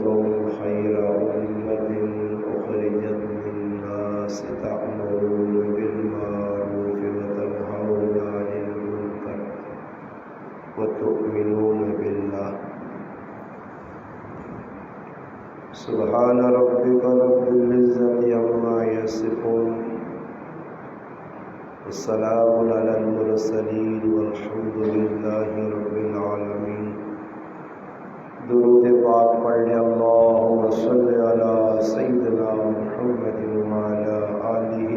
كنتم خير أمة أخرجت للناس تأمرون بالمعروف وتنهون عن المنكر وتؤمنون بالله سبحان ربك رب العزة عما يصفون والسلام على المرسلين والحمد لله رب العالمين۔ درود پاک پڑھ لیں، اللہم صل علی سیدنا محمد وعلی آلہ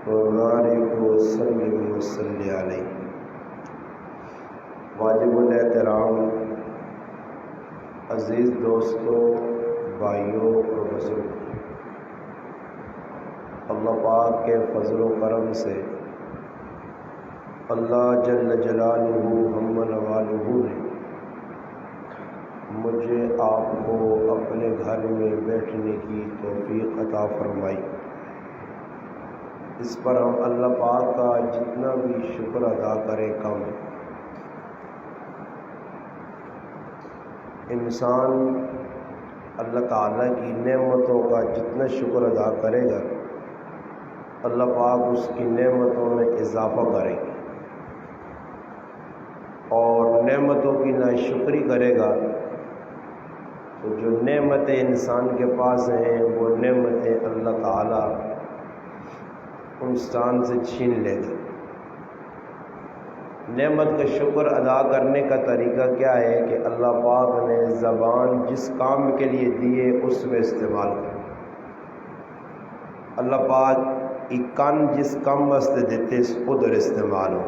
وبارک وسلم وصلی علیہ۔ واجب الاحترام عزیز دوستوں، بھائیوں اور بزرگوں، اللہ پاک کے فضل و کرم سے اللہ جل جلالہ ہم نوالہ نے مجھے آپ کو اپنے گھر میں بیٹھنے کی توفیق عطا فرمائی۔ اس پر ہم اللہ پاک کا جتنا بھی شکر ادا کریں کم۔ انسان اللہ تعالیٰ کی نعمتوں کا جتنا شکر ادا کرے گا، اللہ پاک اس کی نعمتوں میں اضافہ کرے گا، اور نعمتوں کی ناشکری کرے گا تو جو نعمتیں انسان کے پاس ہیں وہ نعمتیں اللہ تعالیٰ انسان سے چھین لے گا۔ نعمت کا شکر ادا کرنے کا طریقہ کیا ہے کہ اللہ پاک نے زبان جس کام کے لیے دی ہے اس میں استعمال کرے۔ اللہ پاک ای کان جس کام واسطے دیتے ادھر استعمال ہو۔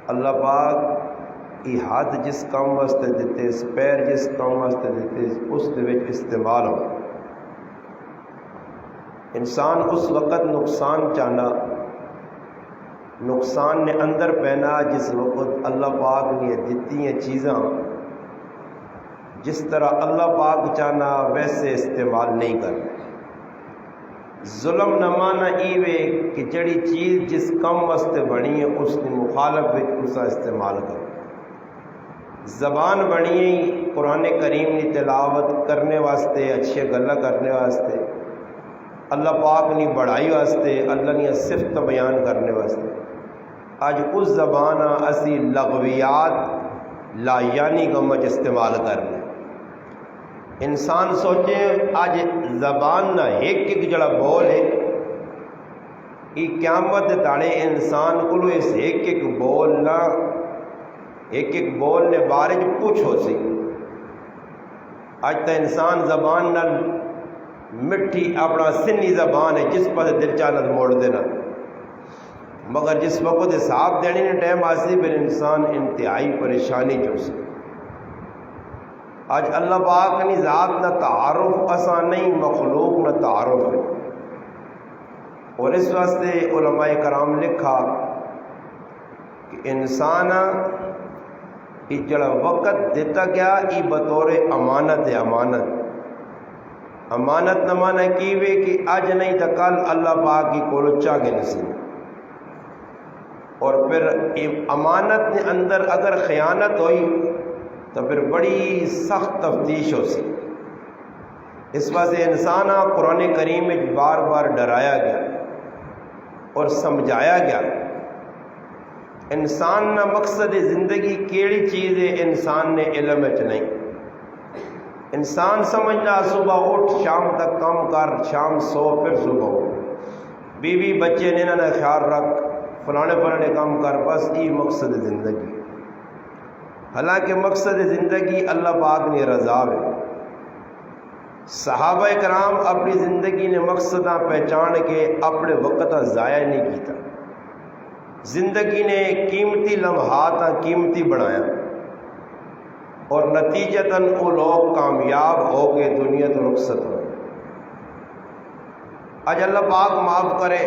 اللہ پاک ای ہاتھ جس کام واسطے دیتے، پیر جس کام واسطے دیتے اس دے وچ استعمال ہو۔ انسان اس وقت نقصان چاہنا، نقصان نے اندر پہنا جس وقت اللہ پاک نے دیتی ہیں چیزاں جس طرح اللہ پاک چاہنا ویسے استعمال نہیں کرنا۔ ظلم نہ مانا ایوے کہ جڑی چیز جس کم واسطے بنی ہے اس نے مخالف اس کا استعمال کر۔ زبان بنی ہے قرآن کریم کی تلاوت کرنے واسطے، اچھے گلا کرنے واسطے، اللہ پاک نے بڑائی واسطے، اللہ نے صفت بیان کرنے واسطے۔ آج اس زبان اسی لغویات لا یعنی گمج استعمال کرنے۔ انسان سوچے آج زبان نہ ایک جڑا بول ہے، ای قیامت تاڑے انسان کو اس ایک بول نہ ایک بول نے بارے پوچھو سی۔ آج تا انسان زبان نہ مٹھی اپنا سنی زبان ہے جس پر دل چاہت موڑ دینا، مگر جس وقت حساب دینے نے ٹائم آسی پھر انسان انتہائی پریشانی جو سے۔ آج اللہ پاک نے ذات نہ تعارف آسان نہیں، مخلوق نہ تعارف ہے، اور اس واسطے علماء کرام لکھا کہ انسان ای جڑا وقت دیتا گیا ای بطور امانت ہے۔ امانت نہ مانا کیوے کہ آج نہیں تو کل اللہ پاک کی کولچا کے نصیب، اور پھر امانت نے اندر اگر خیانت ہوئی تو پھر بڑی سخت تفتیش ہو سی۔ اس واسطے انسان قرآن کریم میں بار بار ڈرایا گیا اور سمجھایا گیا۔ انسان نہ مقصد زندگی کیڑی چیز ہے انسان نے علم وچ نہیں۔ انسان سمجھنا صبح اٹھ شام تک کام کر، شام سو پھر صبح اٹھ، بیوی بچے نے نہ خیال رکھ، فلانے فلانے کام کر، بس یہ مقصد زندگی۔ حالانکہ مقصد زندگی اللہ پاک نے رضا ہے۔ صحابہ کرام اپنی زندگی نے مقصد پہچان کے اپنے وقت ضائع نہیں کیتا، زندگی نے قیمتی لمحات قیمتی بنایا، اور نتیجتاً وہ لوگ کامیاب ہو کے دنیا تو رخصت ہو۔ آج اللہ پاک معاف کرے،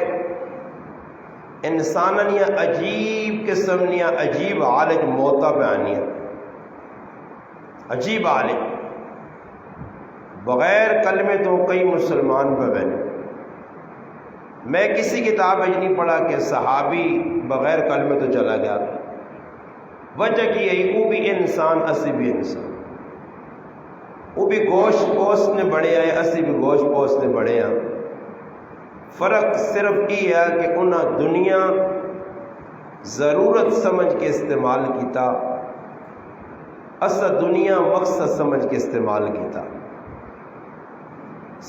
انسانیاں عجیب قسم نیا عجیب عالج موتا بیانیاں، عجیب عالج بغیر کلمے تو کئی مسلمان پہ بنے۔ میں کسی کتاب میں نہیں پڑھا کہ صحابی بغیر کلمے تو چلا گیا، وجہ کی یہی وہ بھی انسان اسی بھی انسان۔ وہ بھی گوشت پوست نے بڑے ہیں، اسی بھی گوشت پوست نے بڑے ہیں۔ فرق صرف یہ ہے کہ انہیں دنیا ضرورت سمجھ کے استعمال کیتا، اصل دنیا مقصد سمجھ کے استعمال کیتا۔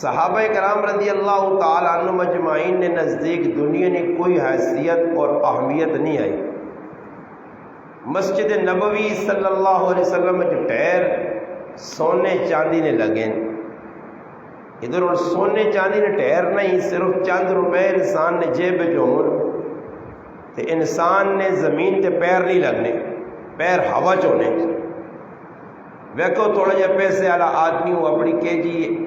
صحابہ کرام رضی اللہ تعالیٰ عنہ مجمعین نے نزدیک دنیا نے کوئی حیثیت اور اہمیت نہیں آئی۔ مسجد نبوی صلی اللہ علیہ وسلم جو ٹیر سونے چاندی نے لگے، ادھر اور سونے چاندی نے ٹیر نہیں، صرف چند روپے انسان نے جیب جو تے انسان نے زمین تے پیر نہیں لگنے، پیر ہوا چونے۔ ویکھو تھوڑا جہا پیسے والا آدمی ہو اپنی کے جی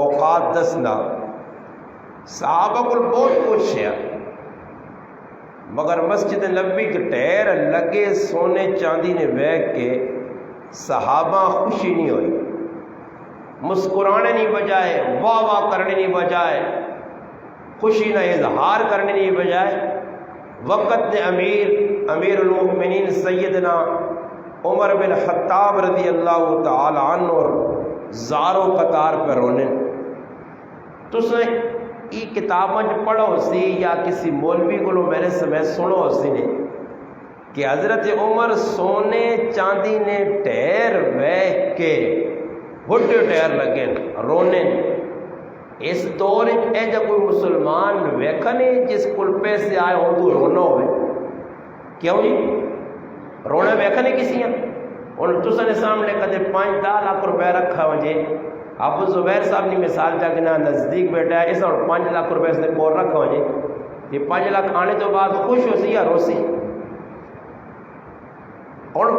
اوقات دسنا، صحابہ کو بہت کچھ ہے، مگر مسجد نبوی کے ٹیر لگے سونے چاندی نے بیٹھ کے صحابہ خوشی نہیں ہوئی، مسکرانے نہیں بجائے، واہ واہ کرنے نہیں بجائے، خوشی نہ اظہار کرنے نہیں بجائے، وقت نے امیر المؤمنین سیدنا عمر بن خطاب رضی اللہ تعالی عنہ اور زاروں قطار پر رونے۔ تو اس نے یہ کتابیں پڑھو سی یا کسی مولوی کو میرے سمے سنو سی نے کہ حضرت عمر سونے چاندی نے ٹیر بیٹھ کے بھٹے ٹیر لگے رونے۔ اس دور اے جب کوئی مسلمان ویکھا نہیں جس کل پیسے آئے ہوں تو رونا ہوئے، کیوں جی رونا ویکھا نہیں کسی ہیں؟ اور تسا نے سامنے کدے 5-10 لاکھ روپے رکھا وجے ابو زبیر صاحب نے مثال چاکنا نزدیک بیٹھا ہے اس اور 5 لاکھ روپے اس نے کور رکھا وجے یہ 5 لاکھ آنے تو بعد خوش ہو سی یا روسی؟ اور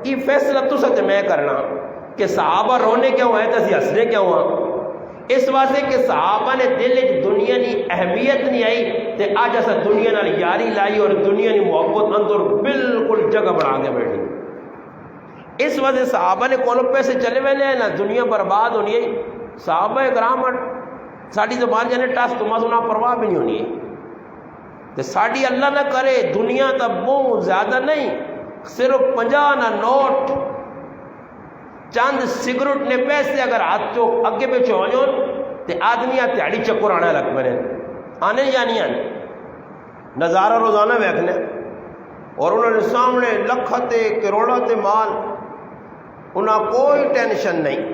یہ فیصلہ تسا تے میں کرنا کہ صحابہ رونے کیوں ہیں تو اسی ہسنے کیوں ہیں؟ اس واسطے کہ صحابہ نے دل دنیا کی اہمیت نہیں آئی تے آج ایسا دنیا نال یاری لائی اور دنیا کی محبت اندر بالکل جگہ بنا کے بیٹھی۔ اس وجہ صحابہ نے کولوں پیسے چلے ہوئے نہ دنیا برباد ہونی ہے۔ صحابہ کرام ساری زبان جانے ٹس تما سنا پرواہ بھی نہیں ہونی ہے۔ ساری اللہ نہ کرے دنیا تو بہت زیادہ نہیں، صرف 50 نہ نوٹ چند سگریٹ نے پیسے اگر ہاتھ چو اگے پیچھے ہو جاؤ تو آدمی تہاڑی چکر آنے لگ پے آنے یا نہیں آنے، نظارہ روزانہ ویکھنے اور انہوں نے سامنے لکھاں تے کروڑاں تے مال، انہاں کوئی ٹینشن نہیں۔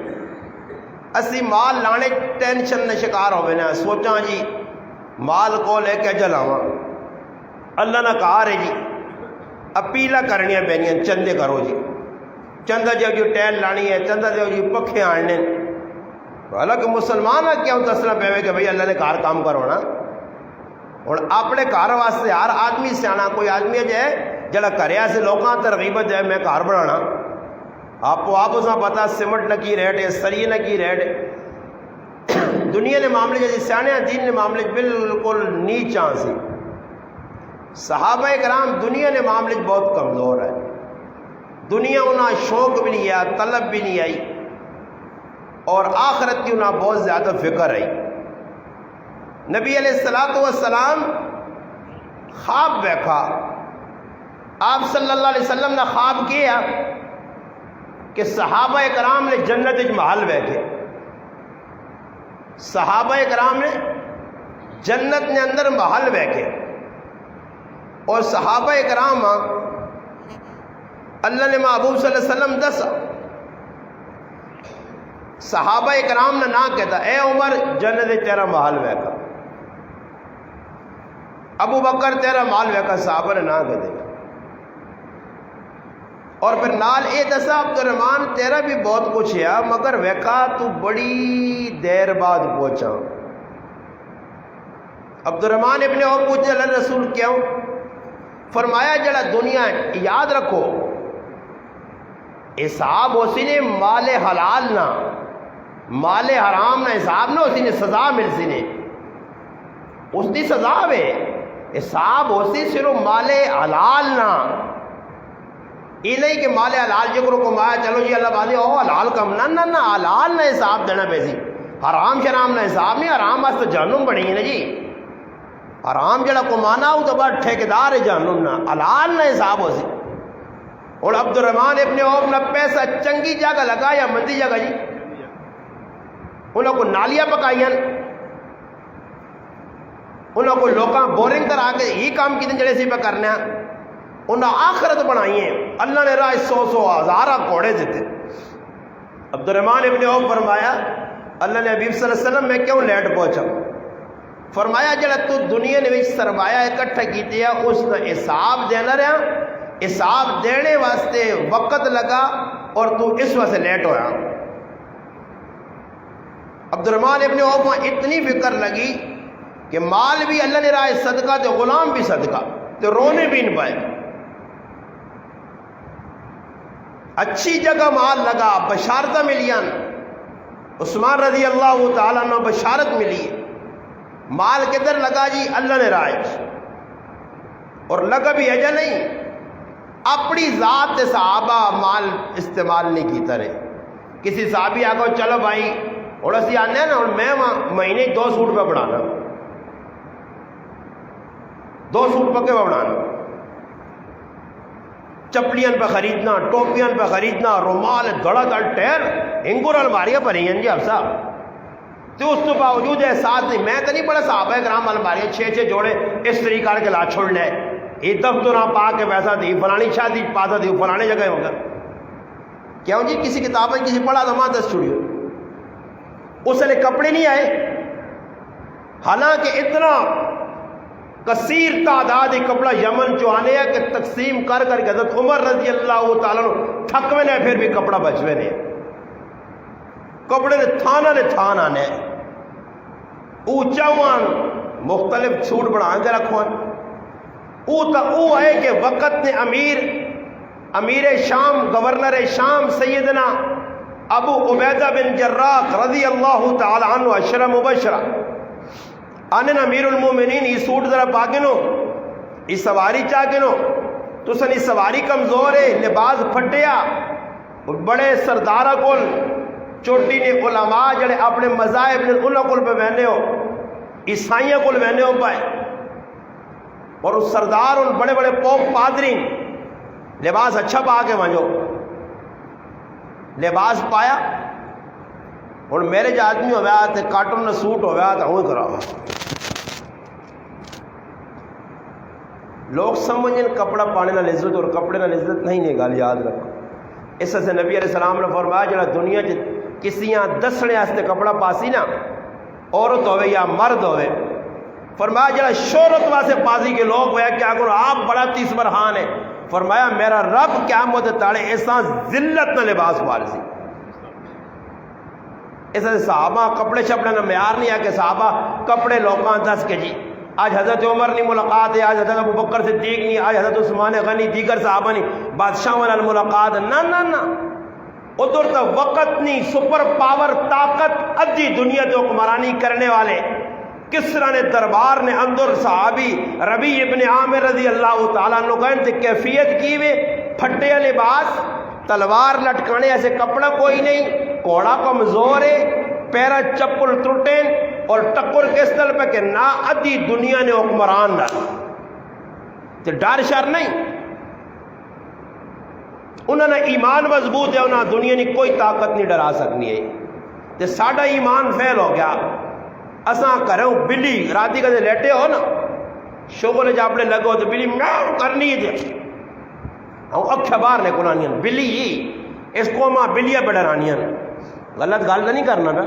اسی مال لانے ٹینشن نہ شکار ہوئے نا، سوچاں جی مال کو لے کے جلاواں، اللہ نہ کہا رہے جی اپیلا کرنیاں پینیاں چندے کرو جی، چندہ جو جی ٹین لانی ہے، چندہ جو جی پکھے آنے۔ حالانکہ مسلمان کیوں دسنا پے کہ بھئی اللہ نے کار کام کرو نا، اور اپنے گھر واسطے ہر آدمی سیاح کوئی آدمی ہے جڑا کریا سے لوگاں ترغیبت ہے میں گھر بنانا، آپ کو آپ اساں پتا سیمنٹ نہ کی ریٹ ہے، سریے نہ کی ریٹ ہے۔ دنیا نے معاملے جیسے سیانے دین نے معاملے بالکل نیچاں سی، صحابہ کرام دنیا نے معاملے بہت کمزور ہے، دنیا انہیں شوق بھی نہیں آیا، طلب بھی نہیں آئی، اور آخرت کی انہیں بہت زیادہ فکر آئی۔ نبی علیہ السلام خواب دیکھا، آپ صلی اللہ علیہ وسلم نے خواب کیا کہ صحابہ کرام نے جنت محل بیٹھے، صحابہ کرام نے جنت نے اندر محل بیٹھے، اور صحابہ کرام اللہ نے محبوب صلی اللہ علیہ وسلم دسا، صحابہ کرام نے نہ کہتا اے عمر جنت تیرا محل بیٹھا، ابو بکر تیرا محل بیٹھا، صحابہ نے نہ کہتے، اور پھر نال اے دسا عبد الرحمان تیرا بھی بہت کچھ ہے مگر ویکھا تو بڑی دیر بعد پہنچا۔ عبد الرحمان ابن عوف پوچھے اللہ رسول کیوں؟ فرمایا جڑا دنیا یاد رکھو حساب ہو سی نے مال حلال نہ مال حرام نہ حساب نہ ہو سی نے سزا مل سی نے، اس دی سزا وے حساب ہو سی صرف مال حلال نہ، یہ نہیں کہ مال حلال جکر کو مایا چلو جی اللہ بازی او حلال کم نہ حلال نہ حساب دینا پیسی، حرام شرام نہ حساب نہیں، حرام واسطے جہنم بنی ہے نا جی، حرام جڑا کمانا ہو تو بعد ٹھیکیدار ہے جہنم نہ، حلال نہ حساب ہو سی۔ اور عبد الرحمان ابن عوف نے پیسہ چنگی جگہ لگا یا مندی جگہ جی؟ انہوں کو نالیاں پکائیں، انہوں کو لوکاں بورنگ کرا کے ہی کام کی جڑے سی پہ کرنے ہیں، انہوں آخرت بنائی ہیں۔ اللہ نے راہ 100 ہزارہ گھوڑے دیتے۔ عبد الرحمن ابن عوف فرمایا اللہ نے حبیب صلی اللہ علیہ وسلم میں کیوں لیٹ پہنچا؟ فرمایا جڑا تو دنیا نے سرمایہ اکٹھا کیتی ہے اس کا حساب دینا رہا، حساب دینے واسطے وقت لگا اور تو اس واسطے لیٹ ہویا۔ عبد الرحمن ابن عوف میں اتنی فکر لگی کہ مال بھی اللہ نے راہ صدقہ تو غلام بھی صدقہ، تو رونے بھی نہیں پائے۔ اچھی جگہ مال لگا، بشارتہ ملیاں، عثمان رضی اللہ تعالیٰ عنہ بشارت ملی۔ مال کدھر لگا جی؟ اللہ نے رائے، اور لگا بھی اجا نہیں، اپنی ذات صحابہ مال استعمال نہیں کیتا رہے۔ کسی صحابی آگو چلو بھائی اور اسی آنے ہیں نا میں مہینے 2 سوٹ پہ بڑھانا، 2 سوٹ پکے پہ بڑھانا، چپلیاں پہ خریدنا، ٹوپیاں پہ خریدنا، رومال دڑا دڑ ٹیر انگور الماریاں پر ہیں جی آپ صاحب۔ تو اس کے باوجود احساس نہیں، میں تو نہیں پڑھا صحابہ کرام الماریاں 6 جوڑے اس طریقہ کے لا چھوڑ لے، یہ دفتر پا کے پیسہ دی، فلانی شادی پاسا دی، فلانے جگہ ہوگا کیوں جی؟ کسی کتاب میں کسی پڑھا تو ماں 10 چھوڑی ہو، اس لیے کپڑے نہیں آئے، حالانکہ اتنا کثیر تعداد کپڑا یمن جو آنے ہے کہ تقسیم کر کے حضرت عمر رضی اللہ تعالیٰ تھکوے نے پھر بھی کپڑا بچوے نے، کپڑے نے تھان آنے اونچا وان مختلف سوٹ بنا کے رکھوان۔ او ہے کہ وقت نے امیر شام گورنر شام سیدنا ابو عبیدہ بن جراح رضی اللہ تعالی عنہ عشرہ مبشرہ آنے امیر المومنین یہ سوٹ ذرا پاگنو، یہ سواری چاگنو، تو سن یہ سواری کمزور ہے، لباس پھٹیا، بڑے سردارہ کل چوٹی نے علماء جڑے اپنے مذاہب نے انہوں کل پہ بہنے ہو، عیسائیوں کل بہنے ہو پائے، اور اس سردار ان بڑے بڑے پوپ پادری لباس اچھا پا کے وانجو، لباس پایا اور میرے جو آدمی ہو گیا تھے کارٹون نے سوٹ ہو گیا تھا ہوں کرا لوگ سمجھیں کپڑا پانے نہ لذت اور کپڑے نہ لذت نہیں گال یاد رکھو۔ اس سے نبی علیہ السلام نے فرمایا جڑا دنیا کسیاں دسنے واسطے کپڑا پاسی نا، عورت ہوئے یا مرد ہوئے، فرمایا جڑا شہرت واسطے پاسی کے لوگ ہوئے کیا کرو آپ بڑا 30 برہان ہے، فرمایا میرا رب قیامت تاڑے ایسا ذلت نہ لباس پالسی۔ اس سے صحابہ کپڑے شپڑے نہ معیار نہیں ہے کہ صحابہ کپڑے لوکاں دس کے جی آج حضرت عمر نہیں ملاقات ہے، آج حضرت ابو بکر صدیق نہیں، آج حضرت عثمان غنی دیگر صحابہ نہیں، بادشاہ والا ملاقات نہ نہ نہ، ادھر تو وقت نہیں، سپر پاور طاقت ادھی دنیا تو حکمرانی کرنے والے کسرا نے دربار نے اندر صحابی ربیع ابن عامر رضی اللہ تعالیٰ عنہ کہتے کیفیت کی وے پھٹے لباس، تلوار لٹکانے ایسے کپڑا کوئی نہیں، کوڑا کمزور ہے، پیرا چپل ٹوٹے اور ٹکر کس طرح پہ کہ نہ ادھی دنیا نے حکمران ڈال تو ڈر شر نہیں، انہوں نے ایمان مضبوط ہے، انہوں نے دنیا نے کوئی طاقت نہیں ڈرا سکنی ہے۔ تو ساڑھا ایمان فیل ہو گیا، اساں کروں بلی راتی کا لیٹے ہو نا شغل جاپڑے لگو تو بلی میاں کرنی دے ہوں اکھے باہر نے کنانیاں بلی ہی اس کو ماں بلیاں پہ ڈرانیاں، غلط گل تو نہیں کرنا پہ،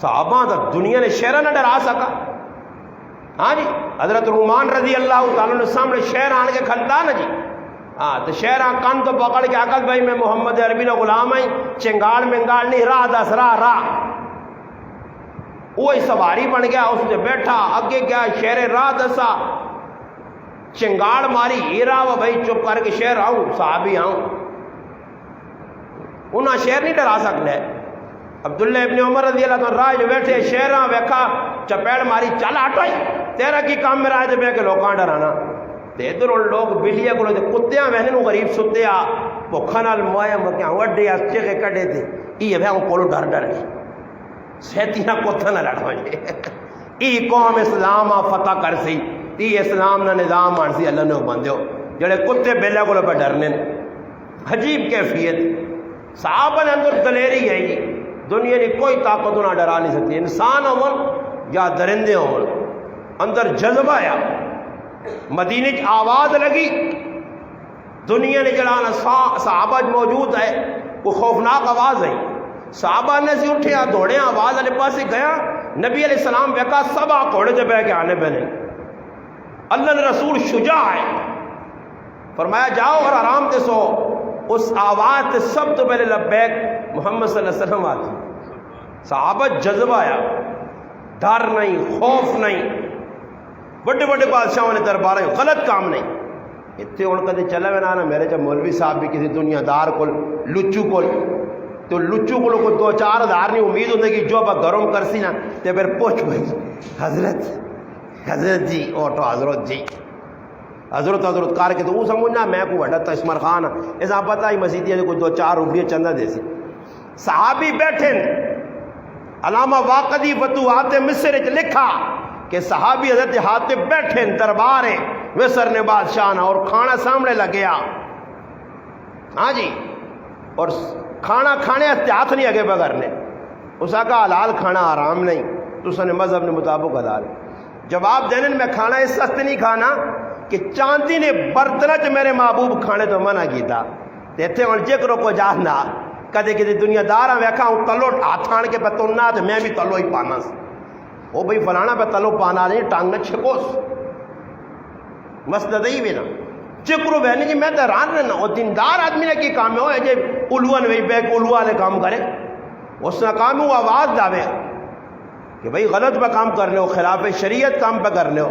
صحابہ تو دنیا نے شہرہ نہ ڈرا سکا۔ ہاں جی حضرت رومان رضی اللہ تعالیٰ نے سامنے شہر آن کے کھلتا نا جی، ہاں تو شہر کان تو پکڑ کے آکت بھائی میں محمد عربی نے غلام آئی، چنگاڑ منگاڑ نہیں راہ دس راہ وہی سواری بن گیا، اس نے بیٹھا اگے گیا شہر راہ دسا چنگاڑ ماری ہیرا وہ بھائی چپ کر کے شہر آؤں صحابی آؤں، انہاں شہر نہیں ڈرا سکتے۔ عبداللہ ابن عمر رضی اللہ عنہ راہ جو بیٹھے شہراں ویکھا چپیڑ ماری چل ہٹائی تیرا کی کام میں راہ دے بے کے لوکاں ڈرانا، تے ادھر ان لوگ بلیاں کو کتیاں وہنے نو غریب ستے آ بھوکھا نال مویا مکیاں وڈے چیخے کڈے تے یہ ہے کولو ڈر ڈر کے سیتیاں کوتھا نہ لڑ وجے ای قوم اسلام فتح کر سی تی اسلام نہ نظام آن سی اللہ نے بندیو جڑے کتے بیلے کو پہ ڈرنے عجیب کیفیت صحابہ نے اندر دلیری ہے جی دنیا کی کوئی طاقت نہ ڈرا نہیں سکتی. انسان ہون یا درندے ہون اندر جذبہ آیا. مدینے کی آواز لگی, دنیا نے جڑانا صحابہ موجود ہے, کوئی خوفناک آواز ہے. صحابہ نے سے اٹھے دوڑے آواز والے پاس گیا. نبی علیہ السلام ویکا سب گھوڑے سے بہ کے آنے بنے. اللہ نے رسول شجاع ہے, فرمایا جاؤ اور آرام سے سو. اس آواز سے سب تو پہلے لبیک محمد صلی اللہ علیہ وسلم آتی. صحابہ جذبہ آیا, ڈر نہیں خوف نہیں. بڑے بڑے بادشاہوں نے دربار غلط کام نہیں. اتنے ہوں کدے چلا میں نا میرے چاہ مولوی صاحب بھی کسی دنیا دار کو لچو کو تو لچو کو 2-4 ہزار نہیں امید ہوتی کہ جو اب گرم کرسی نا تو پھر پوچھ گئی حضرت جی اوٹو حضرت جی حضرت کر کے تو وہ سمجھنا میں کو وڈا تشمر خان ایسا پتہ ہی مسیدی ہے کوئی 2-4 روپیے چندہ دے سی. صحابی بیٹھے علامہ واقدی فتوحات مصر لکھا کہ صحابی حضرت حاتب بیٹھے دربار مصر نے بادشاہ نہ, اور کھانا سامنے لگیا. ہاں جی, اور کھانا کھانے ہاتھ نہیں اگے بغیر نے. اس کا حلال کھانا حرام نہیں, تو اس نے مذہب نے مطابق حلال. جواب دینے میں کھانا اس سخت نہیں کھانا کہ چاندی نے برتن چ میرے محبوب کھانے تو منع کیتا. اتنے ہوں جکر کو جاننا کدے کسی دنیا دار ویکھا ہوں تلو ہاتھ آن کے پہ تلنا تو میں بھی تلو ہی پانا سی. وہ بھائی فلانا پہ تلو پانا نہیں ٹانگ نہ چھکوس مسند ہی بھی نا چکرو بہنی جی میں تو حیران رہنا. وہ دیندار آدمی نے کی کام ہے جی الوا نے بیک الوا والے کام کرے. اس نے کام وہ آواز داوے کہ بھائی غلط پہ کام کر لو, خلاف شریعت کام پہ کر لو.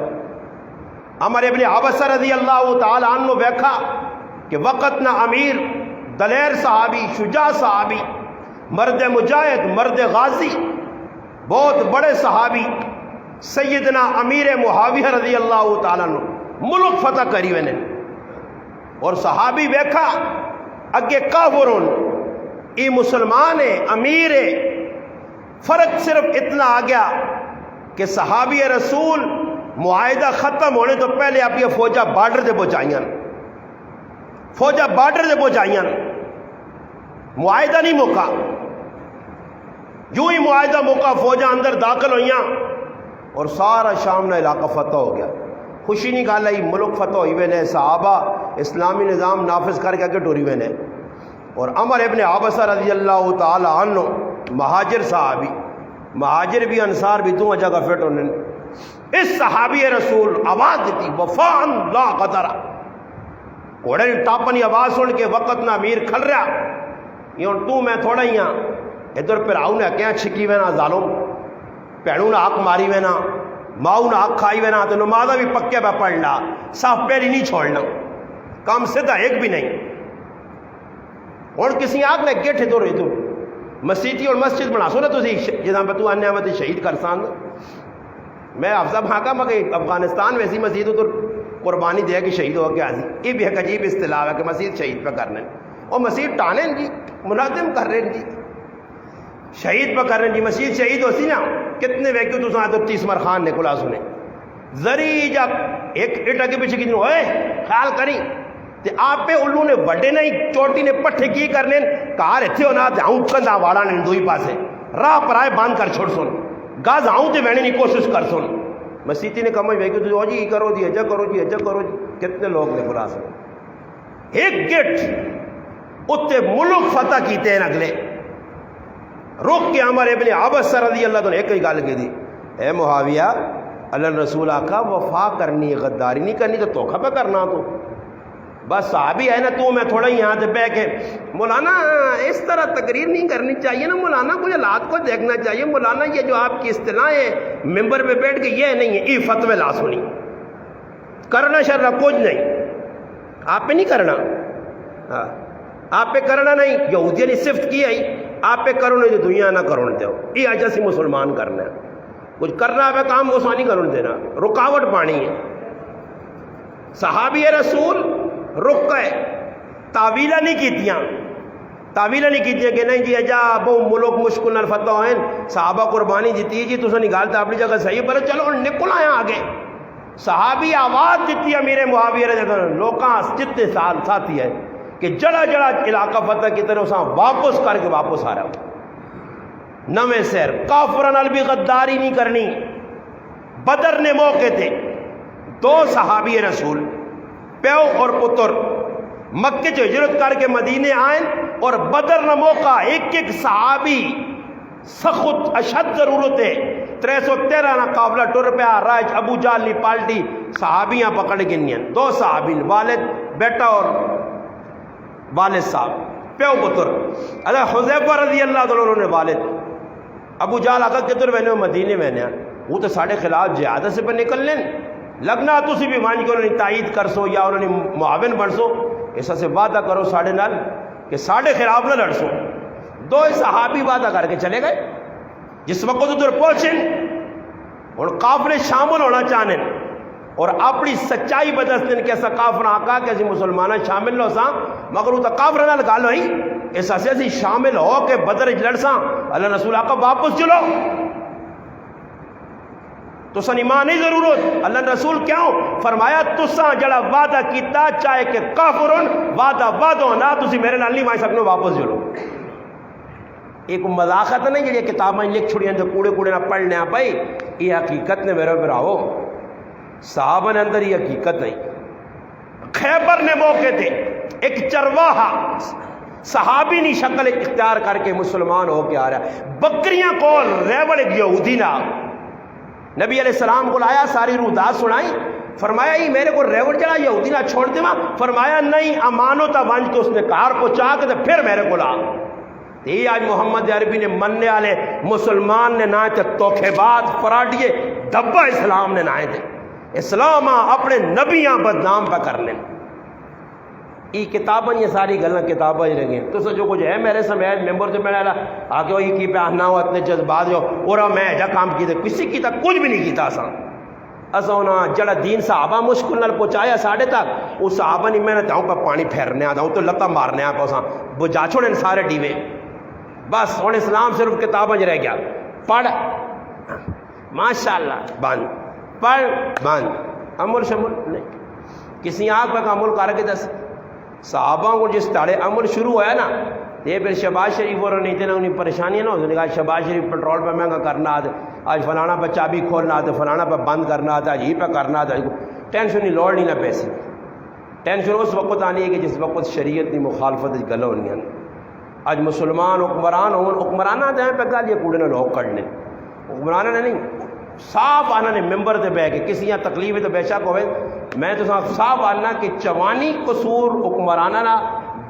عمر ابن عبسہ رضی اللہ تعالی عنہ بیکھا کہ وقت نہ امیر دلیر صحابی شجاع صحابی مرد مجاہد مرد غازی بہت بڑے صحابی سیدنا امیر معاویہ رضی اللہ تعالیٰ عنہ ملک فتح کری وینے. اور صحابی بیکھا اگے کافرون ای مسلمان امیر. فرق صرف اتنا آ گیا کہ صحابی رسول معاہدہ ختم ہونے تو پہلے آپ یہ فوجہ بارڈر سے پہنچائیں, فوجہ بارڈر سے پہنچائیں. معاہدہ نہیں موقع, جو ہی معاہدہ موقع فوجہ اندر داخل ہوئیاں اور سارا شام کا علاقہ فتح ہو گیا. خوشی نہیں گال ہے ملک فتح ہوئی ہوئے نے, صحابہ اسلامی نظام نافذ کر کے آگے ٹوری ہوئے نے. اور عمر ابن عبسہ رضی اللہ تعالی عنہ مہاجر صحابی, مہاجر بھی انصار بھی دونوں جگہ فٹ ہونے. اس صحابی رسول آواز دیتی وفاء لا قدرہ, گھوڑے ٹاپنی آواز سن کے وقت نہ امیر کھل رہا یہ تو میں تھوڑا ہی ہاں ادھر پھر آؤں نے کیا چھکی وینا ظالم پیڑوں نے حق ماری وینا ماؤں نے حق کھائی وینا تو نمازہ بھی پکے پہ پڑھنا صاف پیری نہیں چھوڑنا کام سیدھا ایک بھی نہیں. اور کسی آگ نے گیٹ ادھر ادھر مسیدی اور مسجد بنا سو نا تھی جہاں پہ تو آنے آمد شہید کر سان. میں افضل بھاگا مگر افغانستان ویسی مسجد ادھر قربانی دے کہ شہید ہو کے آزی. یہ بھی ایک عجیب اصطلاح ہے کہ مسجد شہید پہ کرنے اور مسجد ٹانے جی مناظم کر رہے ہیں جی شہید پہ کر رہے ہیں جی. مسجد شہید ہوتی نا کتنے ویکیو تو ساتھ 30 مرخان نے کلا سنے ذری جب ایک اٹا کے پیچھے کتنے ہوئے خیال کریں تے آپ پہ الو نے وڈے نہیں چوٹی نے پٹھے کی کرنے کار اتھے ہونا تے آؤں کندہ واڑا نے دوئی پاسے راہ پر آئے باندھ کر چھوڑ سن گاز آؤں تے وینے نہیں کوشش کر سن. مسیحی نے کمج ویکیو تو جی کرو جی اجا کرو جی اجا کرو جی کتنے لوگ نے کلا سنے. ایک گیٹ اتنے ملک فتح کیتے ہیں اگلے رک کے عمر ابن عبسہ رضی اللہ عنہ ایک ہی گل کی دی اے معاویہ اللہ رسول آقا وفا کرنی غداری نہیں کرنی تو دھوکہ پہ کرنا تو بس صحابی ہے نا تو میں تھوڑا ہی یہاں سے بہ کے مولانا اس طرح تقریر نہیں کرنی چاہیے نا مولانا کچھ حالات کو دیکھنا چاہیے مولانا یہ جو آپ کی اصطلاحیں ممبر پہ بیٹھ کے یہ نہیں ہے ای فتوے لا سنی کرنا شرع کچھ نہیں آپ پہ نہیں کرنا آپ پہ کرنا نہیں یہودیہ نے صفت کی ہے آپ پہ کرو نہیں تو دنیا نہ کرو دو یہ آج سی مسلمان کرنا ہے کچھ کرنا پہ کام وہ نہیں کرو دینا رکاوٹ پانی ہے. صحابی رسول رک گئے تعویلہ نہیں کیتیاں تعویلہ نہیں کیتیاں کہ نہیں جی اجا بہو ملک مشکل نہ فتح ہوئے صحابہ قربانی دیتی جی تو نہیں گالتا اپنی جگہ صحیح پر چلو نکل آیا آگے. صحابی آواز دیتی امیر معاویہ رضی اللہ عنہ لوکاں جتنے سال ساتھی ہے کہ جڑا جڑا علاقہ فتح کی طرح اساں واپس کر کے واپس آ رہا ہوں نویں سیر کافران نال بھی غداری نہیں کرنی. بدر نے موقع تھے 2 صحابی رسول پیو اور پتر مکے سے ہجرت کر کے مدینے آئیں اور بدر نہ موقع ایک ایک صحابی سخت اشد ضرورت ہے 313 نہ قافلہ ٹر پیا راج ابو جہل لی پالٹی صحابیاں پکڑ گنیاں 2 صحابی والد بیٹا اور والد صاحب پیو پتر. حضرت حذیفہ رضی اللہ عنہ نے والد ابو جہل آقا کدھر وینے مدینے وینے وہ تو ساڑھے خلاف جہاد سے پہ نکل لیں لگنا تسی بھی مان کے انہوں نے تائید کر سو یا انہوں نے معاون بن سو ایسا سے وعدہ کرو ساڑھے نال کہ ساڑھے خلاف نہ لڑ سو. 2 صحابی وعدہ کر کے چلے گئے. جس وقت ادھر پہنچیں اور قافلے شامل ہونا چاہنے اور اپنی سچائی بدستن کے ایسا قافلہ آقا کہ اسی مسلمانہ شامل ہو ساں مگر وہ تو قافلہ نہ لگا لو ہی ایسا سے اسی شامل ہو کے بدر لڑ ساں. اللہ رسول آقا واپس چلو تو سن ایمان نہیں ضرورت. اللہ رسول کیوں فرمایا تساں جڑا وعدہ کیتا چاہے کہ کافرن وعدہ نہ تسی میرے نال نہیں مائی سکنے واپس چلو. ایک مذاقت نہیں جڑی کتابیں لکھ چھڑیاں جو کوڑے کوڑے نہ پڑھنے آ پائی یہ حقیقت نے میرے براہو صحابہ نے اندر یہ حقیقت نہیں. خیبر نے موقع تھے ایک چرواہا صحابی نہیں شکل اختیار کر کے مسلمان ہو کے آ رہا ہے. بکریاں کول ریوڑ ایک یہودی نہ نبی علیہ السلام کو لایا ساری روح سنائی فرمایا ہی میرے کو ریوڑ چڑھا یہودی نہ چھوڑ دے فرمایا نہیں امانو تا ونج کے اس نے کار پہنچا کے پھر میرے کو لا. یہ آج محمد عربی نے مننے والے مسلمان نے نہ تھے توکھے باز فراڈیے دبا اسلام نے نہ تھے. اسلام اپنے نبیاں بدنام پہ کر لیں. یہ کتابیں یہ ساری گلیں کتابیں ہی رہیں تو سو جو کچھ ہے میرے سمیت ممبر سے میرا آگے وہی کی پہ آنا ہو اتنے جذبات جو اور میں ایجا کام کیتے کسی کی تک کچھ بھی نہیں کیتا اسا ہونا جڑا دین صحابہ مشکل نال پہنچایا ساڑھے تک اس صحابہ نہیں میں نے چاہوں پہ پانی پھیرنے آتا ہوں تو لتا مارنے آ پاساں بجا چھوڑیں سارے ڈیوے بس ہوں اسلام صرف کتابیں رہ گیا. پڑھ ماشاءاللہ بند پڑھ بند عمل شمل نہیں کسی آنکھ پہ عمل کر کے دس. صحابہ کو جس تاڑے عمل شروع ہوا نا یہ پھر شہباز شریف اور نہیں تھے نا انہیں پریشانیاں نہ ہوتی. کہا شہباز شریف پٹرول پہ مہنگا کرنا آتا آج فلانا پہ چابی کھولنا آتا فلانا پہ بند کرنا آتا آج یہ پہ کرنا آتا. ٹینشن نہیں لوڑ نہیں نہ پیسے ٹینشن اس وقت آنی ہے کہ جس وقت شریعت کی مخالفت گلہ ہونی ہے. آج مسلمان حکمران ہوں حکمرانہ دیں پہ گل یہ کوڑے نہ لوگ کر لیں حکمرانہ نے نہیں صاف آنا نے ممبر دے بہ کے کسی یہاں تکلیف ہے تو بے شک ہوئے میں تو صاف آنا کہ 54 قصور حکمرانہ نا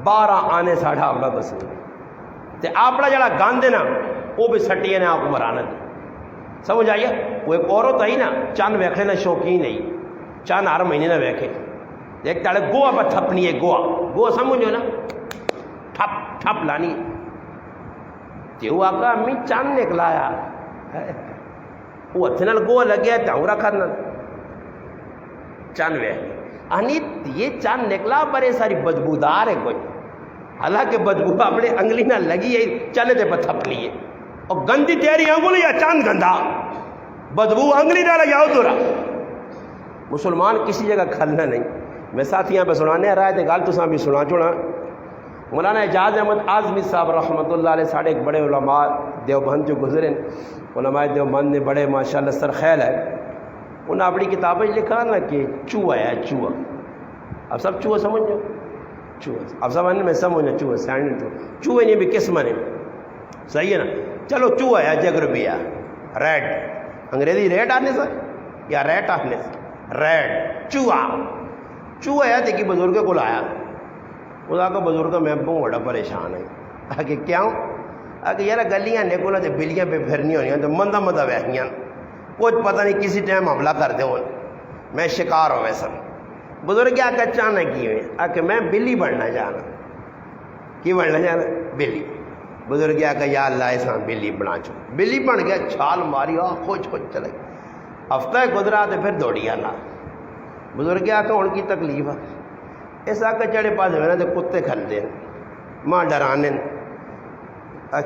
12 آنے ساڑھا اپنا قصور تے اپنا جڑا گند ہے نا وہ بھی سٹیے نا حکمرانہ دے. سمجھ آئیے وہ ایک عورت آئی نا چند ویکھے نا شوقین نہیں چند ہر مہینے نہ ویکھے ایک تاڑے گوہ پہ تھپنی ہے گوہ سمجھو نا ٹھپ ٹھپ لانی تے وہ آقا امی چند نکلایا وہ ہتھ نال گوہ لگیا تاؤں رکھا نا چند وے آنی یہ چند نکلا بڑے ساری بدبودار ہے کوئی حالانکہ بدبو اپنے انگلی نہ لگی ہے چلے دے پہ تھپنی ہے اور گندی تیری انگلی یا چاند گندہ بدبو انگلی نہ لگاؤ تو رہا. مسلمان کسی جگہ کھلنا نہیں. میں ساتھیاں پہ سنانے رہا تھے گال تو ساں بھی سنا چھوڑا. مولانا اعجاز احمد اعظمی صاحب رحمۃ اللہ علیہ ساڑھے ایک بڑے علماء دیوبند جو گزرے علماء دیوبند نے بڑے ماشاءاللہ سرخیل ہے انہوں نے اپنی کتابیں لکھا نا کہ چوہا ہے چوہا. اب سب چوہا سمجھو چوہا اب سب میں سمجھنا چوہا سینڈ چوہے نہیں بھی قسم نے صحیح ہے نا. چلو چوہا ہے جگر بھی ہے ریڈ انگریزی ریڈ آنے سے یا ریٹ آنے سے ریڈ چوہا ہے دیکھی بزرگ کو لایا خدا کا بزرگ میں بہت بڑا پریشان ہے آگے کیوں آگے یار گلیاں نکولا تو بلیاں پہ پھرنی ہونی تو مندہ ویسیاں کچھ پتہ نہیں کسی ٹائم حملہ کر دے ہوں میں شکار ہوں ویسا. بزرگ آ کے اچانک کی ہوئے آ کے میں بلی بننا چاہنا کی بننا چاہنا بلی. بزرگ آ کے یا اللہ ایسا بلی بنا چو بلی بن گیا چھال ماری خوش چلے ہفتہ گزرا تو پھر دوڑی آنا. بزرگ آ کے ان کی تکلیف ہے اس آ کے چڑھے پاس ہوئے نا تو کتے کھلتے ہیں ماں ڈرانے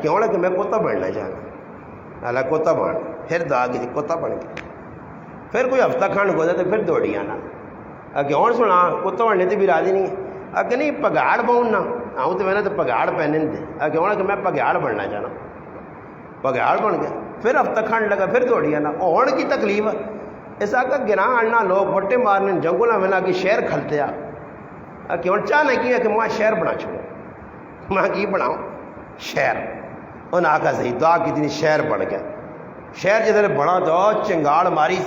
کیوں کہ میں کتا بننا چاہنا اللہ کتا بن پھر دعا کی کتا بن گیا. پھر کوئی ہفتہ کھنڈ گزرا تو پھر دوڑی آنا کہ اور سنا کتا بننے تو بھی راضی نہیں ہے کہ نہیں پگاڑ بہن نہ آؤں تو میں نے تو پگاڑ پہنے تھے کہ میں پگاڑ بننا چاہنا. بگیاڑ بن گیا، پھر ہفتہ کھنڈ لگا، پھر توڑیا نا ہون کی تکلیف ہے اس کا گراں آنا لوگ بٹے مارنے جنگل میں نا کہ شہر کھلتے آ کہ ہوں چاہ نہیں کیا کہ ماں شہر بنا چھوڑو، ماں کی بناؤں شہر، انہیں آکا صحیح دعا کی تھی شہر بن گیا، شہر جیسے بنا تو چنگاڑ ماری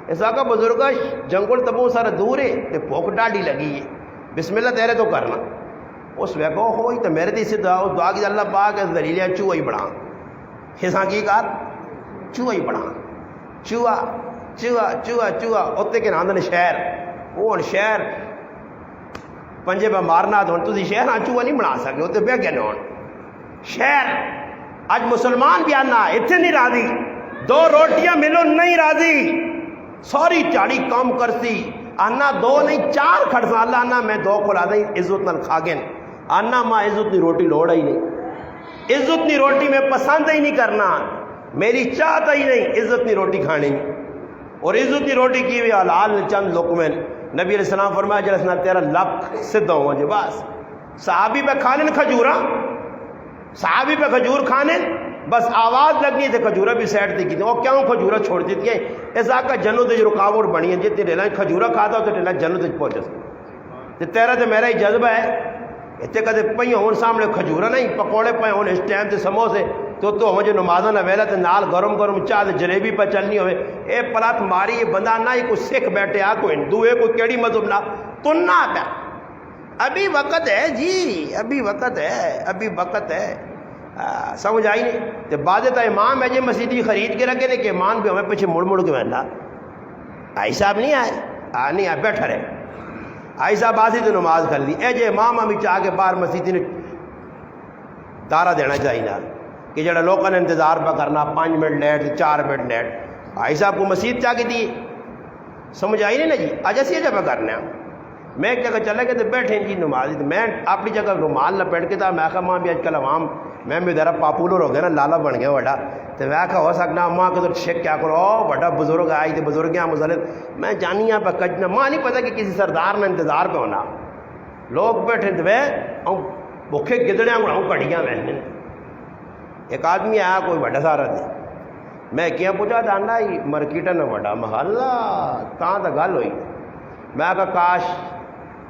اس کا بزرگ جنگل تبوں سارا دور ہے تے بھوک ڈاڈی لگی ہے، بسم اللہ تیرے تو کرنا اس ویکو ہوئی تو میرے دی سے دعا کی اللہ پاک دلیلیا چوہا ہی بنا ہساں کی کار چوہا ہی بنا چوہا چوہا چوہا چوہا اتنے کے نام شہر وہ شہر پنجے پہ مارنا تو تھی شہر ہاں چوہا نہیں بنا سکے اتنے بہ گئے ہون شہر اج مسلمان بھی آنا اتنے نہیں راضی، 2 روٹیاں ملو نہیں راضی، سوری چاڑی کام کرسی آنا 2 نہیں 4 کھڑسا اللہ آنا میں 2 کھلا دیں عزت نال کھا گئے آنا ماں عزت نہیں روٹی لوڑا ہی نہیں، عزت نہیں روٹی میں پسند ہی نہیں کرنا، میری چاہتا ہی نہیں عزت نہیں روٹی کھانی، اور عزت نہیں روٹی کی ہوئی حلال چند لقمے نبی علیہ السلام فرمایا جلسنا تیرا لب سدھا ہوا جو بس صحابی پہ کھانے کھجورا، صحابی پہ کھجور کھانے بس آواز لگنی تھے کھجورا بھی سیٹ تھی کی وہ کیوں کھجورا چھوڑ دیتی ہیں ایسا کا جنت رکاوٹ بنی ہے جتنے ریلا کھجورا کھاتا ہو تو ریلا جنت پہنچ سکتے تیرا تو میرا ہی جذبہ ہے اتنے کدے پہ ہون سامنے کھجورا نہیں پکوڑے پہ ہون اس ٹائم سے سموسے تو مجھے نمازاں نہ ویلا تے نال گرم گرم چاہ جلیبی پہ چلنی ہوئے اے پلات ماری یہ بندہ نہ ہی کوئی سکھ بیٹھے آ کوئی ہندو ہے کوئی کیڑی مذہب نہ تننا پہ ابھی وقت ہے جی ابھی وقت ہے ابھی وقت ہے سمجھ آئی نہیں تو بعض تا امام ہے جی مسیدی خرید کے رکھے نے کہ امام بھی ہمیں پیچھے مڑ مڑ کے بہنا آئی صاحب نہیں آئے نہیں آئے بیٹھا رہے آئی صاحب آسی تو نماز کر لی اے جے امام ہمیں چاہ کے باہر مسیدی نے دارہ دینا چاہیے نا کہ جڑا لوگوں نے انتظار پہ کرنا 5 منٹ لیٹ 4 منٹ لیٹ آئی صاحب کو مسجد چاہ کے دی سمجھ آئی نہیں نا جی آج ایسی جگہ کرنا میں ایک جگہ چلے گئے تو بیٹھے جی نماز میں اپنی جگہ رومال لپیٹ کے تھا میں کہا ماں بھی آج کل عوام میں بھی ذرا پاپولر ہو گیا نا لالا بن گیا بڑا تو میں کہا ہو سکنا ماں کے تو شیک کیا کرو بڑا بزرگ آئی تھے بزرگ ہیں مسلط میں جانی یہاں پہ کجنا ماں نہیں پتا کہ کسی سردار نے انتظار پہ ہونا لوگ بیٹھے تو میں بھوکے گدڑیاں کو کڑیاں میں ایک آدمی آیا کوئی بڑا سارا تھا میں کیا پوچھا تھا نا مارکیٹ نہ بڑا محلہ کہاں تو گل ہوئی میں کہا کاش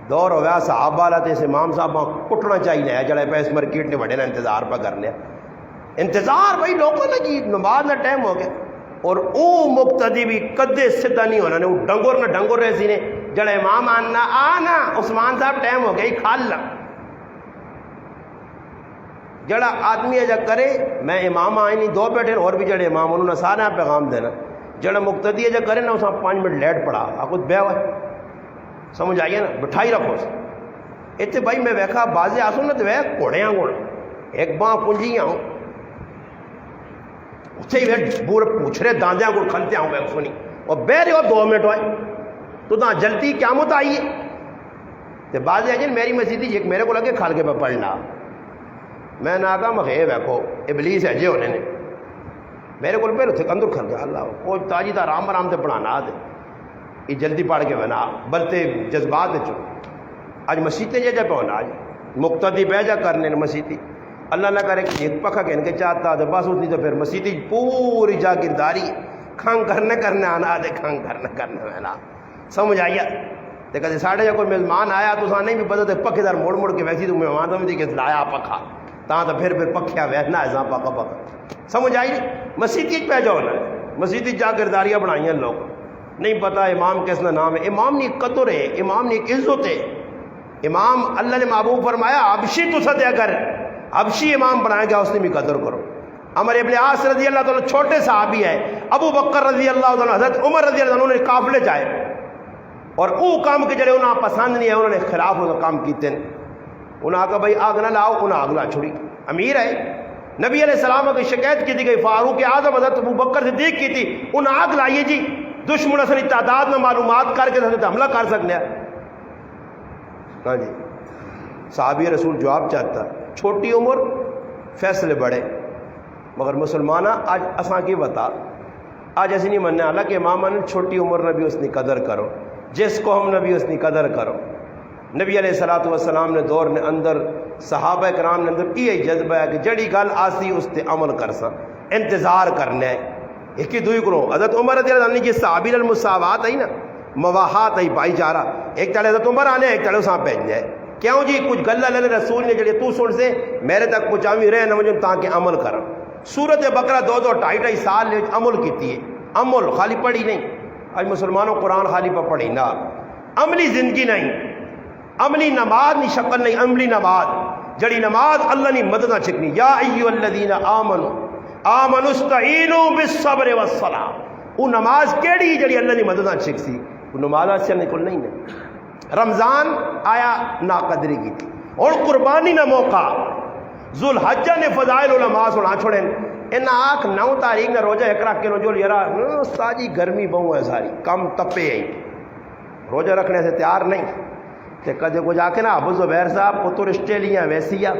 دور ہو گیا صحابہ والا تو اس امام صاحب کٹنا چاہیے جڑے پہ اس مارکیٹ نے بڑے نا انتظار پہ کرنے انتظار بھائی لوگوں نے جی نماز کا ٹائم ہو گیا اور او مقتدی بھی کدے سدھا نہیں ہونا نے وہ ڈنگور نہ ڈنگور رہے سی نے جڑے امام آنا عثمان صاحب ٹائم ہو گیا ہی کھال لا جڑا آدمی ہے جا کرے میں امام آئے نہیں 2 بیٹھے اور بھی جڑے امام انہوں نے سارے پیغام دینا جڑا مقتدی ہے جا کرے نا اسے 5 منٹ لیٹ پڑا آپ کو بے ہوئے سمجھ آئیے نا بٹھائی رکھو اتنے بھائی میں ویکھا بازے آسوں نا تو وہ گھوڑیاں گھوڑ ایک باں پونجیاں ہوں اتنے ہی بور پوچھ رہے داندیاں گھوڑ کھلتے ہوں میں سنی اور بے رہے ہو 2 منٹ ہوئے تو نہ جلدی قیامت آئیے تو بازے آئیے میری مسجدی ایک میرے کو لگے کھال کے پہ پڑھنا میں نہ کہا مخیب ہے کو ابلیس ہے جے ہونے نے میرے کو پہلے تھے اندر کھل گیا اللہ وہ تاجی تھا رام رام سے پڑھانا دے یہ جلدی پڑھ کے بنا بلتے جذبات چو آج مسیطیں جا پہ ہونا آج مقتدی بہ جا کرنے مسیطی اللہ نہ کرے کہ ایک پکا کہنے کے چاہتا تو بس اتنی تو پھر مسیطی پوری جاگیرداری کھنگ کرنے آنا دے کھنگ کرنے بنا سمجھ آئیا تو کہتے ساڑھے جا کوئی مہمان آیا تو سانے بھی پتہ تو پکے دار موڑ موڑ کے ویسی تو مہمان سمجھتی کہ لایا پکا تو پھر پکھیا ویسنا ہے پکا سمجھ آئی مسیطی پہ جاؤ نا مسیطی جاگیرداریاں بنائی ہیں لوگ نہیں پتہ امام کس کا نام ہے امام نے ایک قدر ہے امام نے ایک عزت ہے امام اللہ نے محبوب فرمایا حبشی تو سدیا کر حبشی امام بنایا گیا اس نے بھی قدر کرو عمر ابن عاص رضی اللہ تعالیٰ چھوٹے صحابی ہے ابو بکر رضی اللہ تعالیٰ حضرت عمر رضی اللہ عنہ نے قافلے جائے اور وہ کام کے جڑے انہیں پسند نہیں ہے انہوں نے خلاف وہ کام کیتے ہیں انہیں آگا بھائی آگ نہ لاؤ انہیں آگ لا چھوڑی امیر ہے نبی علیہ السلام کی شکایت کی تھی گئی فاروق اعظم حضرت ابو بکر صدیق کی تھی انہیں آگ لائیے جی دشمن اصلی تعداد میں معلومات کر کے حملہ کر سکتے ہیں ہاں جی صحابی رسول جواب چاہتا چھوٹی عمر فیصلے بڑے مگر مسلمانہ آج اساں کی بتا آج ایسی نہیں مننے حالانکہ امام نے چھوٹی عمر نے بھی اس کی قدر کرو جس کو ہم نے بھی اس کی قدر کرو نبی علیہ الصلوۃ والسلام نے دور نے اندر صحابہ کرام نے اندر یہ جذبہ ہے کہ جڑی گل آسی اس تے عمل کرساں، انتظار کرنا ہے ایک ہی دوئی کرو۔ حضرت عمر رضی اللہ عنہ کی صحابی المساوات آئی نا، مواحات آئی بھائی چارہ، ایک تالے حضرت عمر آنے ایک تالے اساں پہنچ جائے، کیوں جی کچھ گلہ اللہ رسول نے جڑے تو سن سے میرے تک پہنچاوی رہے نہ مجھے تاکہ عمل کرا۔ سورت بقرہ 2-2 سال لے عمل کیتی ہے، عمل خالی پڑھی نہیں۔ آج مسلمانوں قرآن خالی پہ پڑھی نا، عملی زندگی نہیں، عملی نماز نہیں، شکل نہیں، عملی نماز جڑی نماز اللہ نے مدد نہ چھکنی۔ یا ایھا الذین آمنوا استعینوا بالصبر والصلاۃ، وہ نماز کیڑی جڑی اللہ نے مدد نہ چھک سی، وہ نماز سے نکل نہیں ہے۔ رمضان آیا نا قدری کی تھی اور قربانی نہ موقع، ذوالحجہ نے فضائل علماء سنا چھوڑیں ان آنکھ 9 تاریخ نہ روزہ اقرا کے جو یرا ساجی گرمی بہو ہے ساری کم تپے ہے، روزہ رکھنے سے تیار نہیں تے کدے کو جا کے نا ابو زبیر صاحب پتر آسٹریلیا ویسیا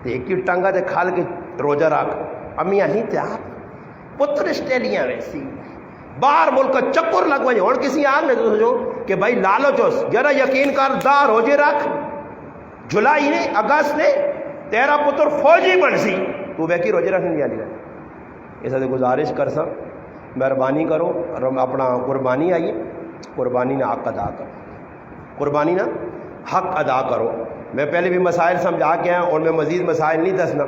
تے ایک ہی ٹنگا تے کھال کے روزہ رکھ، امیاں نہیں تیار، پتر آسٹریلیا ویسی باہر ملک چکر لگ وجے اور کسی آگ نے سوچو کہ بھائی لالچوس ذرا یقین کر دا روزے رکھ، جولائی نے اگست نے تیرا پتر فوجی بن سی تو ویکی روزے رکھنے دیا نہیں۔ ایسا تو گزارش کر سا مہربانی کرو اپنا قربانی آئیے، قربانی نہ حق ادا کرو، قربانی نہ حق ادا کرو۔ میں پہلے بھی مسائل سمجھا کے آیا اور میں مزید مسائل نہیں دسنا،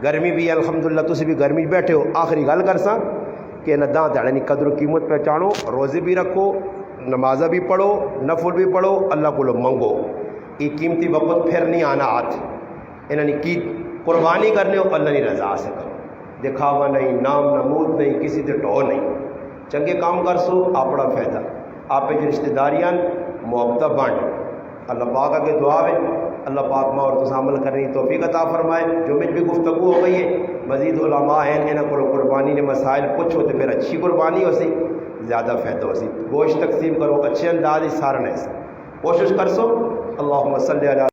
گرمی بھی الحمدللہ تسی بھی گرمی بیٹھے ہو، آخری گل کر سا کہ نہ داں تیڑے نہیں قدر و قیمت پہچانو، روزے بھی رکھو، نمازہ بھی پڑھو، نفل بھی پڑھو، اللہ کو لو منگو، یہ قیمتی وقت پھر نہیں آنا ہاتھ، انہوں نے کی قربانی کرنے ہو اللہ نہیں رضا سے کرو، دکھاوا نہیں، نام نمود نہیں، کسی تے ٹو نہیں، چنگے کام کر سو اپنا فائدہ، آپ جو رشتہ داریاں محبت بانٹ، اللہ پاک کے دعا ہے اللہ پاک ماں اور تسا عمل کرنے کی توفیق عطا فرمائے۔ جو مجھ بھی گفتگو ہو گئی ہے مزید علماء ہیں انہوں کو قربانی نے مسائل پوچھو تو پھر اچھی قربانی ہو سی، زیادہ فائدہ ہو سی، گوشت تقسیم کرو اچھے انداز سارا نہیں کوشش کر سو۔ اللہم صلی علی